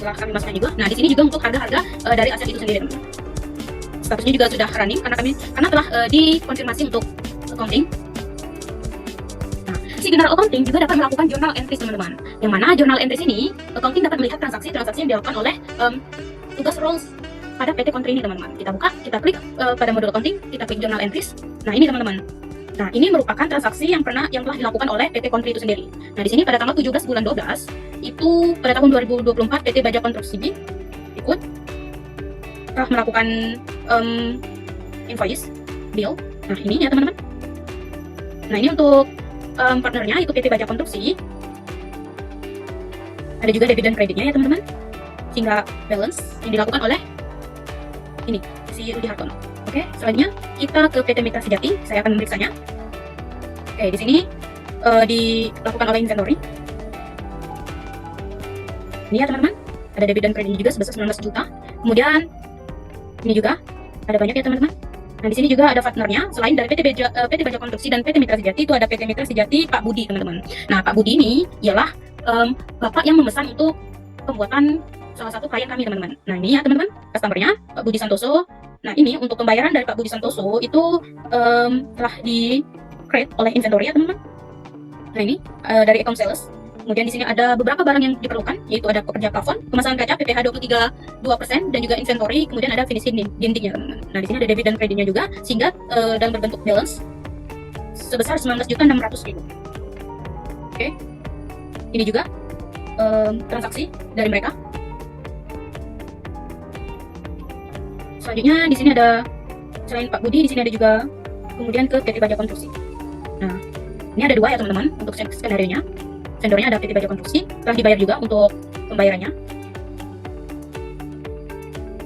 Speaker 1: Setelah kami masukkan juga. Nah, di sini juga untuk harga-harga dari aset itu sendiri, teman-teman. Statusnya juga sudah running karena telah dikonfirmasi untuk accounting. Nah, si General Accounting juga dapat melakukan journal entries, teman-teman. Yang mana journal entries ini accounting dapat melihat transaksi-transaksi yang dilakukan oleh tugas roles pada PT Country ini teman-teman. Kita buka, kita klik pada modul accounting, kita klik journal entries. Nah ini teman-teman. Nah ini merupakan transaksi yang telah dilakukan oleh PT Country itu sendiri. Nah di sini pada tanggal 17 bulan 12 itu pada tahun 2024 PT Baja Konstruksi ikut telah melakukan invoice bill. Nah ini ya teman-teman. Nah ini untuk partnernya itu PT Baja Konstruksi. Ada juga debit dan kreditnya ya teman-teman. Sehingga balance yang dilakukan oleh ini si Rudi Hartono. Oke, selanjutnya kita ke PT Mitra Sejati. Saya akan memeriksanya. Oke, di sini dilakukan oleh inventory. Ini ya teman-teman. Ada debit dan kredit juga sebesar 19 juta. Kemudian ini juga ada banyak ya teman-teman. Nah di sini juga ada partnernya. Selain dari PT Baja Konstruksi dan PT Mitra Sejati, itu ada PT Mitra Sejati Pak Budi teman-teman. Nah Pak Budi ini ialah bapak yang memesan untuk pembuatan salah satu klien kami teman-teman. Nah ini ya teman-teman, customernya Pak Budi Santoso. Nah ini untuk pembayaran dari Pak Budi Santoso itu telah di create oleh inventory ya teman-teman. Nah ini dari account sales. Kemudian di sini ada beberapa barang yang diperlukan, yaitu ada pekerja plafon, pemasangan kaca PPH 23,2% dan juga inventory. Kemudian ada finishing dindingnya teman-teman. Nah di sini ada debit dan kreditnya juga, sehingga dalam berbentuk balance sebesar 19.600.000. Oke, ini juga transaksi dari mereka. Selanjutnya di sini ada selain Pak Budi, di sini ada juga kemudian ke PT Baja Konstruksi. Nah, ini ada 2 ya teman-teman untuk skenario-nya. Vendornya ada PT Baja Konstruksi, telah dibayar juga untuk pembayarannya.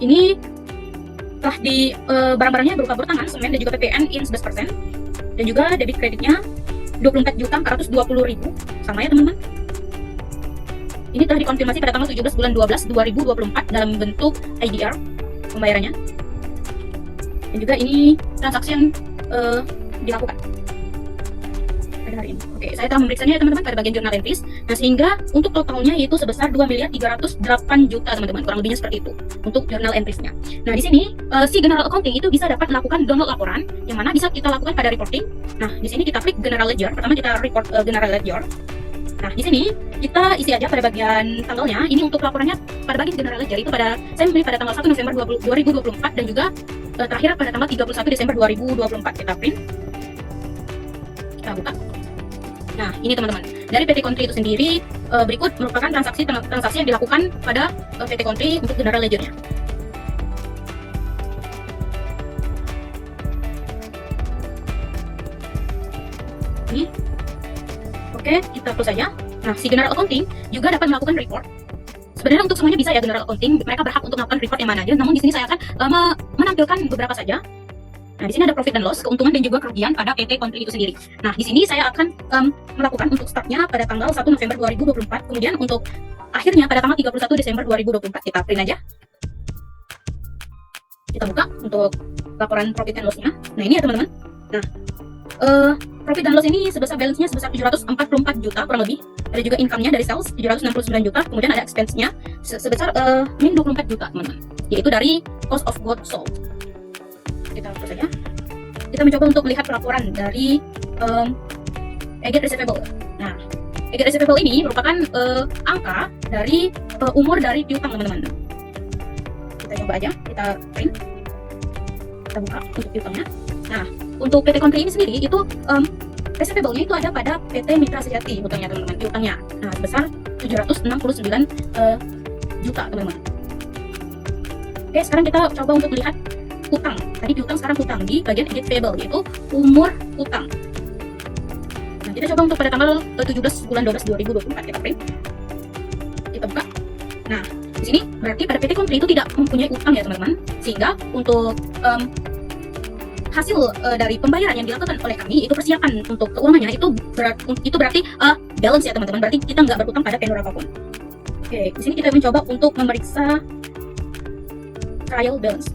Speaker 1: Ini telah di barang-barangnya berupa bertangan, semen dan juga PPN in 11%, dan juga debit kreditnya 24.420.000, sama ya teman-teman. Ini telah dikonfirmasi pada tanggal 17 bulan 12 2024 dalam bentuk IDR pembayarannya. Dan juga ini transaksi yang dilakukan pada hari ini. Oke, saya telah memeriksanya ya teman-teman pada bagian journal entries. Nah, sehingga untuk totalnya yaitu sebesar 2.308 juta teman-teman, kurang lebihnya seperti itu untuk journal entries-nya. Nah, di sini si general accounting itu bisa dapat melakukan download laporan yang mana bisa kita lakukan pada reporting. Nah, di sini kita klik general ledger. Pertama kita report general ledger. Nah, di sini kita isi aja pada bagian tanggalnya. Ini untuk laporannya pada bagian general ledger itu saya memilih pada tanggal 1 November 2024 dan juga terakhir pada tanggal 31 Desember 2024. Kita print. Kita buka. Nah, ini teman-teman. Dari PT Country itu sendiri berikut merupakan transaksi yang dilakukan pada PT Country untuk general ledger-nya. Ini. Oke, kita close saja. Nah, si general accounting juga dapat melakukan report. Sebenarnya untuk semuanya bisa ya general accounting, mereka berhak untuk melakukan report yang mana aja. Namun di sini saya akan menampilkan beberapa saja. Nah, di sini ada profit dan loss, keuntungan dan juga kerugian pada PT Country itu sendiri. Nah, di sini saya akan melakukan untuk startnya pada tanggal 1 November 2024, kemudian untuk akhirnya pada tanggal 31 Desember 2024. Kita print aja. Kita buka untuk laporan profit and loss-nya. Nah, ini ya teman-teman. Nah, profit dan loss ini balance-nya sebesar 744 juta kurang lebih. Ada juga income-nya dari sales 769 juta, kemudian ada expense-nya sebesar min 24 juta teman-teman, yaitu dari cost of goods sold. Kita hapus saja. Kita mencoba untuk melihat laporan dari aged receivable. Nah, aged receivable ini merupakan angka dari umur dari piutang teman-teman. Kita coba aja, kita print. Kita buka untuk piutangnya. Nah, untuk PT Country ini sendiri itu receivable-nya itu ada pada PT Mitra Sejati hutangnya teman-teman, piutangnya. Nah, sebesar 769 juta teman-teman. Oke, sekarang kita coba untuk melihat utang. Tadi piutang, sekarang utang di bagian aged payable, yaitu umur utang. Nah, kita coba untuk pada tanggal 17 bulan 12 2024 kita print. Kita buka. Nah, di sini berarti pada PT Country itu tidak mempunyai utang ya teman-teman, sehingga untuk hasil dari pembayaran yang dilakukan oleh kami itu persiapan untuk keuangannya itu berarti balance ya teman-teman, berarti kita nggak berutang pada vendor apapun. Oke, di sini kita mencoba untuk memeriksa trial balance.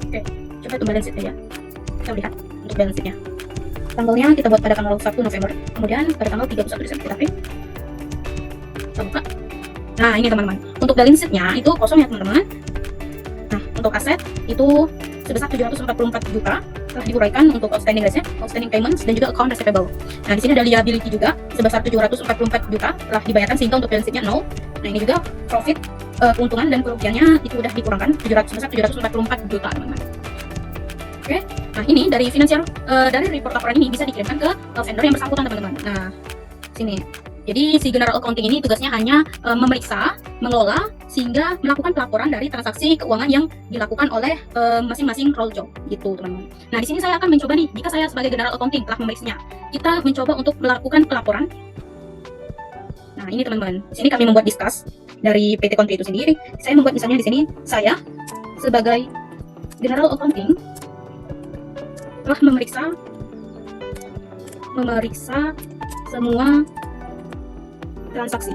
Speaker 1: Oke, coba itu balance sheet ya. Kita lihat untuk balance sheet-nya. Tanggalnya kita buat pada tanggal 1 November, kemudian pada tanggal 31 Desember kita print. Kita buka. Nah, ini teman-teman. Untuk balance sheet-nya itu kosong ya teman-teman. Nah, untuk aset itu sebesar 744 juta telah diuraikan untuk outstanding receipt, outstanding payments, dan juga account receivable. Nah, di sini ada liability juga sebesar 744 juta telah dibayarkan sehingga untuk balance sheet-nya 0. Nah, ini juga profit keuntungan dan kerugiannya itu udah dikurangkan 744 juta teman-teman. Oke, nah ini dari finansial dari report laporan ini bisa dikirimkan ke vendor yang bersangkutan teman-teman. Nah sini, jadi si general accounting ini tugasnya hanya memeriksa, mengelola, sehingga melakukan pelaporan dari transaksi keuangan yang dilakukan oleh masing-masing role job gitu teman-teman. Nah di sini saya akan mencoba nih, jika saya sebagai general accounting telah memeriksanya, kita mencoba untuk melakukan pelaporan. Nah ini teman-teman, di sini kami membuat discuss dari PT Country itu sendiri. Saya membuat misalnya di sini, saya sebagai general accounting telah memeriksa semua transaksi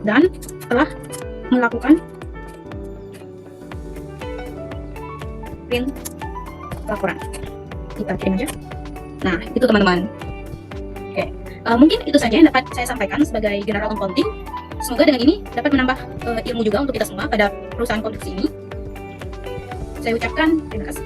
Speaker 1: dan telah melakukan print laporan. Kita kirim aja. Nah itu teman-teman. Oke, mungkin itu saja yang dapat saya sampaikan sebagai general accounting. Semoga dengan ini dapat menambah ilmu juga untuk kita semua pada perusahaan konstruksi ini. Saya ucapkan terima kasih.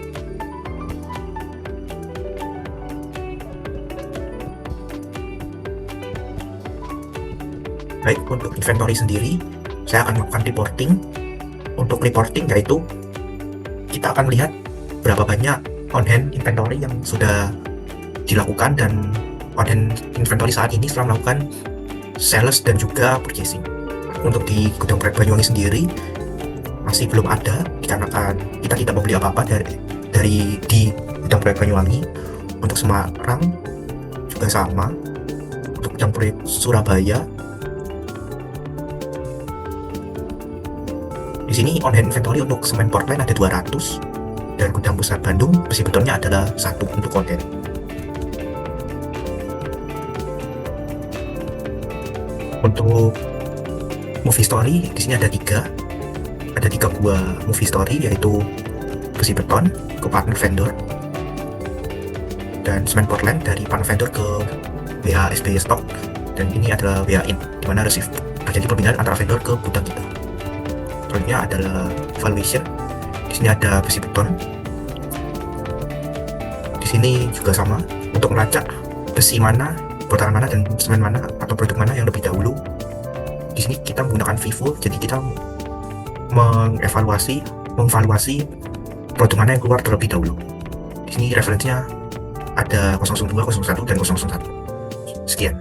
Speaker 4: Baik, untuk inventory sendiri, saya akan melakukan reporting. Untuk reporting yaitu kita akan melihat berapa banyak on-hand inventory yang sudah dilakukan, dan on-hand inventory saat ini setelah melakukan sales dan juga purchasing. Untuk di gudang proyek Banyuwangi sendiri masih belum ada, dikarenakan kita tidak membeli apa-apa dari di gudang proyek Banyuwangi. Untuk Semarang juga sama. Untuk gudang proyek Surabaya, di sini on-hand inventory untuk semen Portland ada 200, dan gudang besar Bandung besi betonnya adalah 1 untuk on-hand. Untuk movie story di sini ada 3 buah movie story, yaitu besi beton ke partner vendor dan semen Portland dari partner vendor ke WA SBY Stock, dan ini adalah WA in, di mana terjadi perpindahan antara vendor ke gudang kita. Selanjutnya adalah valuation. Di sini ada besi beton. Di sini juga sama, untuk melacak besi mana, botaran mana, dan semen mana atau produk mana yang lebih dahulu. Di sini kita menggunakan FIFO, jadi kita mengevaluasi produk mana yang keluar terlebih dahulu. Di sini referensinya ada 002, 01, dan 001. Sekian.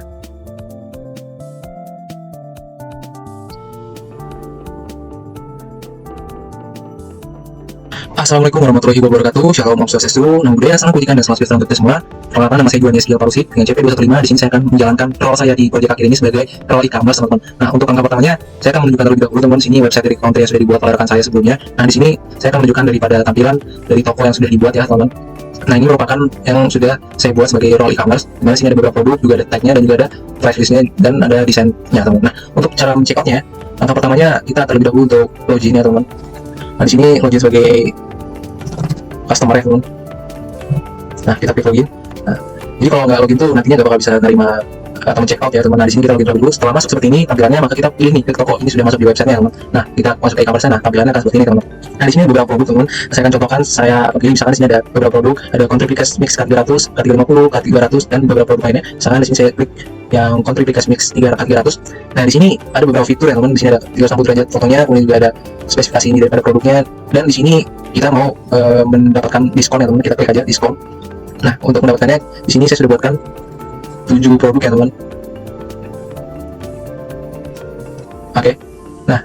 Speaker 6: Assalamualaikum warahmatullahi wabarakatuh. Shalom, Om Swastiastu, Namo Buddhaya, Salam Kebajikan dan Salam Sejahtera untuk kita semua. Perkenalkan, nama saya Juan Yesgiel Parusit dengan CP 215. Di sini saya akan menjalankan role saya di proyek akhir ini sebagai role e-commerce, teman-teman. Nah, untuk angka pertamanya saya akan menunjukkan terlebih dahulu, teman-teman. Sini website dari Country yang sudah dibuat oleh rekan saya sebelumnya. Nah, di sini saya akan menunjukkan daripada tampilan dari toko yang sudah dibuat ya, teman-teman. Nah, ini merupakan yang sudah saya buat sebagai role e-commerce. Di mana sini ada beberapa produk, juga ada tag-nya dan juga ada price list-nya dan ada desainnya, teman-teman. Nah, untuk cara men-checkout-nya, langkah pertamanya kita terlebih dahulu untuk login ya, teman-teman. Nah, di sini login sebagai customer ya, teman. Nah, kita klik login. Nah, jadi kalau nggak login tuh nantinya nggak bakal bisa nerima atau check out ya, teman. Nah, di sini kita login dulu. Setelah masuk seperti ini tampilannya, maka kita pilih nih klik toko. Ini sudah masuk di websitenya, teman. Nah, kita masuk ke e-commerce. Nah, tampilannya akan seperti ini, teman. Nah, di sini ada beberapa produk, teman. Saya akan contohkan, saya pilih misalkan di sini ada beberapa produk, ada Country Precast Mix K300, K350, K300 dan beberapa produk lainnya. Misalkan di sini saya klik yang Country Precast Mix K300. Nah, di sini ada beberapa fitur ya, teman. Di sini ada 360 derajat fotonya, kemudian juga ada spesifikasi ini daripada produknya, dan di sini kita mau mendapatkan diskon ya, teman. Kita klik aja diskon. Nah, untuk mendapatkannya di sini saya sudah buatkan 7 produk ya, teman. Oke. Nah,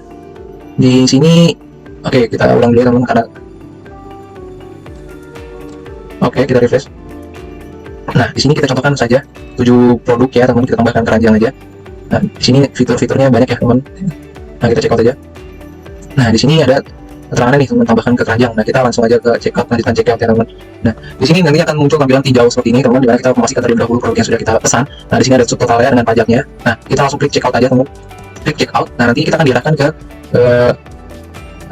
Speaker 6: di sini kita ulang dulu ya, teman, karena kita refresh. Nah, di sini kita contohkan saja 7 produk ya, teman. Kita tambahkan keranjang aja. Nah, di sini fitur-fiturnya banyak ya, teman. Nah, kita check out aja. Nah, di sini ada keterangan nih, teman, tambahkan ke keranjang. Nah, kita langsung aja ke check out, lanjutan check out ya, teman. Nah, di sini nanti akan muncul tampilan tinjau seperti ini, teman, di mana kita memastikan terlebih dahulu produk yang sudah kita pesan. Nah, di sini ada subtotalnya dengan pajaknya. Nah, kita langsung klik check out aja, teman. Klik check out. Nah, nanti kita akan diarahkan ke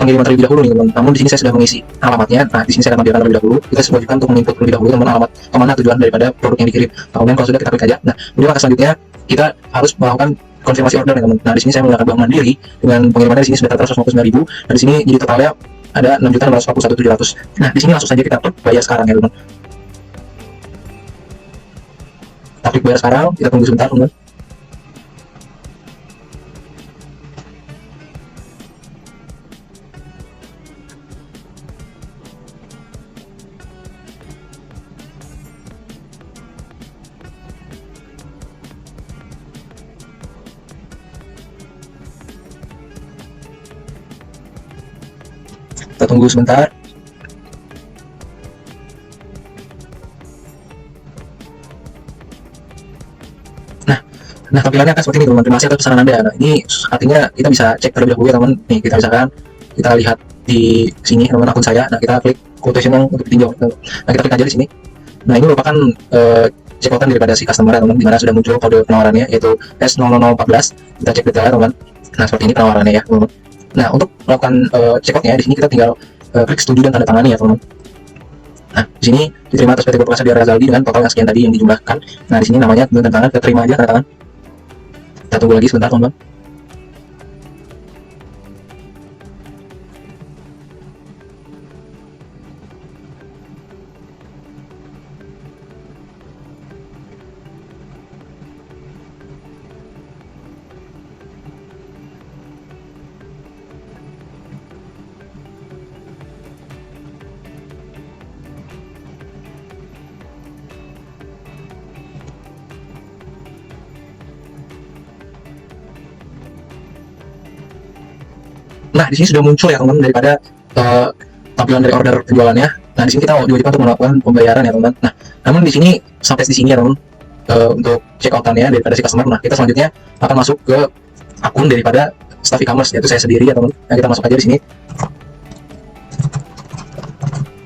Speaker 6: pengiriman terlebih dahulu nih, teman. Namun di sini saya sudah mengisi alamatnya. Nah, di sini saya akan membiarkan terlebih dahulu. Kita wajibkan untuk menginput terlebih dahulu, teman, alamat kemana tujuan daripada produk yang dikirim. Kemudian kalau sudah, kita klik aja. Nah, kemudian langkah selanjutnya kita harus melakukan konfirmasi order ya, teman. Nah, di sini saya menggunakan bank mandiri dengan pengirimannya di sini sudah 159.000. Dan di sini jadi totalnya ada 6.641.700. Nah, di sini langsung saja kita klik bayar sekarang ya, teman. Kita klik bayar sekarang, kita tunggu sebentar, teman. Kita tunggu sebentar. Nah, tampilannya akan seperti ini teman-teman. Terima kasih atas pesanan Anda. Nah, ini artinya kita bisa cek terlebih dahulu ya teman. Nih, kita misalkan kita lihat di sini teman akun saya. Nah, kita klik quotation yang untuk ditinjau. Nah, kita klik aja di sini. Nah, ini merupakan checkout daripada si customer teman, di mana sudah muncul kode penawarannya yaitu S00014. Kita cek detailnya teman. Nah, seperti ini penawarannya ya teman. Nah, untuk melakukan checkoutnya di sini kita tinggal klik setuju dan tanda tangani ya teman. Nah, di sini diterima atas PT Korporasi Adi Razaldi dengan total yang sekian tadi yang dijumlahkan. Nah, di sini namanya tanda tangan, kita terima aja tanda tangan. Kita tunggu lagi sebentar teman-teman. Nah, di sini sudah muncul ya teman-teman daripada tampilan dari order penjualannya. Nah, di sini kita diwajibkan untuk melakukan pembayaran ya teman-teman. Nah, namun di sini sampai di sini ya teman, untuk checkoutannya daripada si customer. Nah, kita selanjutnya akan masuk ke akun daripada staff e-commerce, yaitu saya sendiri ya teman. Nah, kita masuk aja di sini.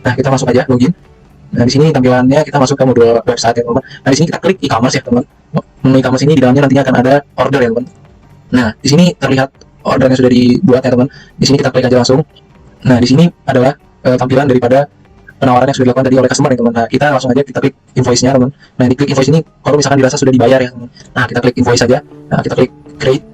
Speaker 6: Nah, kita masuk aja login. Nah, di sini tampilannya kita masuk ke modul website ya teman. Nah, di sini kita klik e-commerce ya teman. Menu e-commerce ini di dalamnya nantinya akan ada order ya teman. Nah, di sini terlihat order yang sudah dibuat ya teman. Di sini kita klik aja langsung. Nah, di sini adalah tampilan daripada penawaran yang sudah dilakukan tadi oleh customer ya teman. Nah, kita langsung aja kita klik invoice-nya teman. Nah, di klik invoice ini kalau misalkan dirasa sudah dibayar ya teman. Nah, kita klik invoice saja. Nah, kita klik create.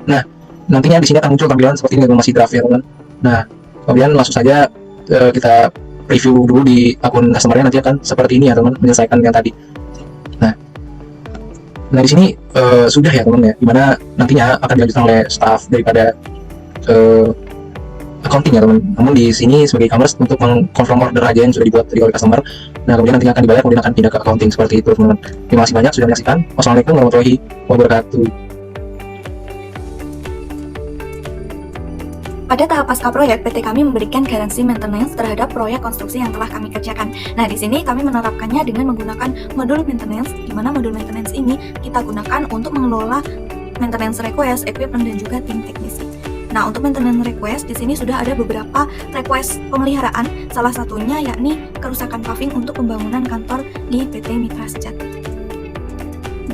Speaker 6: Nah, nantinya di sini akan muncul tampilan seperti ini teman, masih draft ya teman. Nah, kemudian langsung saja kita review dulu di akun customer-nya, nanti akan seperti ini ya teman, menyelesaikan yang tadi. Nah, di sini sudah ya teman ya, dimana nantinya akan dilanjutkan oleh staff daripada accounting ya teman. Namun di sini sebagai e-commerce untuk mengkonfirm order aja yang sudah dibuat dari oleh customer. Nah, kemudian nantinya akan dibayar, kemudian akan pindah ke accounting seperti itu teman. Terima kasih banyak sudah menyaksikan. Wassalamualaikum warahmatullahi wabarakatuh.
Speaker 7: Pada tahap pasca proyek, PT kami memberikan garansi maintenance terhadap proyek konstruksi yang telah kami kerjakan. Nah, di sini kami menerapkannya dengan menggunakan modul maintenance, di mana modul maintenance ini kita gunakan untuk mengelola maintenance request, equipment, dan juga tim teknisi. Nah, untuk maintenance request, di sini sudah ada beberapa request pemeliharaan, salah satunya yakni kerusakan paving untuk pembangunan kantor di PT Mitra Sejati.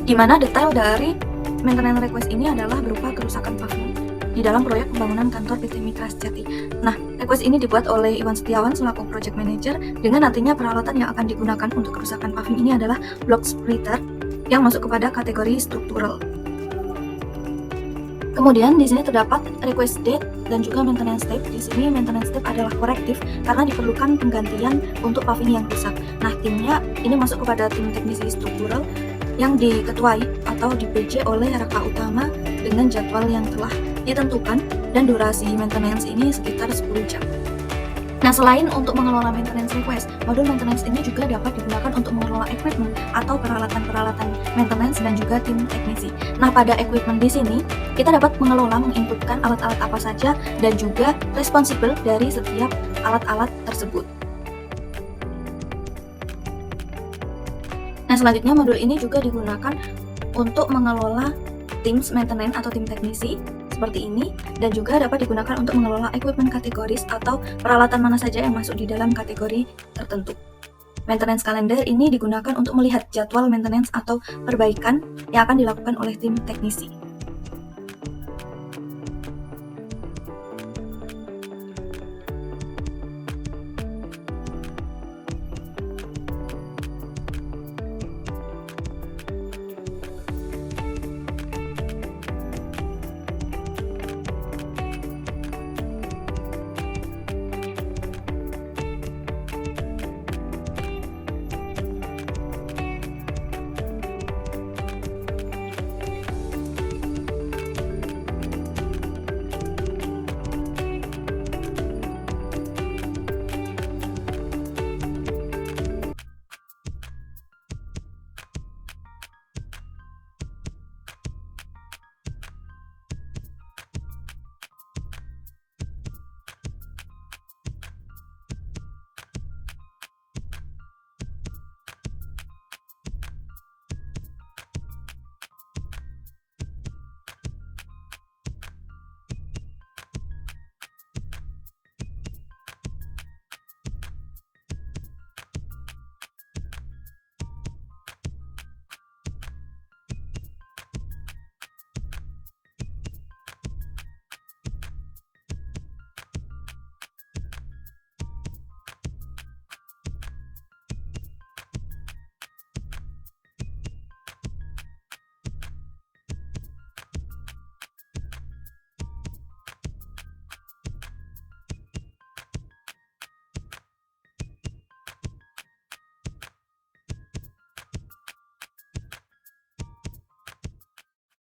Speaker 7: Di mana detail dari maintenance request ini adalah berupa kerusakan paving di dalam proyek pembangunan kantor PT Mitra Sejati. Nah, request ini dibuat oleh Iwan Setiawan selaku project manager, dengan nantinya peralatan yang akan digunakan untuk kerusakan paving ini adalah block splitter yang masuk kepada kategori struktural. Kemudian di sini terdapat request date dan juga maintenance step. Di sini maintenance step adalah korektif karena diperlukan penggantian untuk paving yang rusak. Nah, timnya ini masuk kepada tim teknisi struktural yang diketuai atau di-PJ oleh raka utama dengan jadwal yang telah ditentukan, dan durasi maintenance ini sekitar 10 jam. Nah, selain untuk mengelola maintenance request, modul maintenance ini juga dapat digunakan untuk mengelola equipment atau peralatan-peralatan maintenance dan juga tim teknisi. Nah, pada equipment di sini kita dapat mengelola, menginputkan alat-alat apa saja dan juga responsible dari setiap alat-alat tersebut. Nah, selanjutnya modul ini juga digunakan untuk mengelola tim maintenance atau tim teknisi seperti ini, dan juga dapat digunakan untuk mengelola equipment kategoris atau peralatan mana saja yang masuk di dalam kategori tertentu. Maintenance calendar ini digunakan untuk melihat jadwal maintenance atau perbaikan yang akan dilakukan oleh tim teknisi.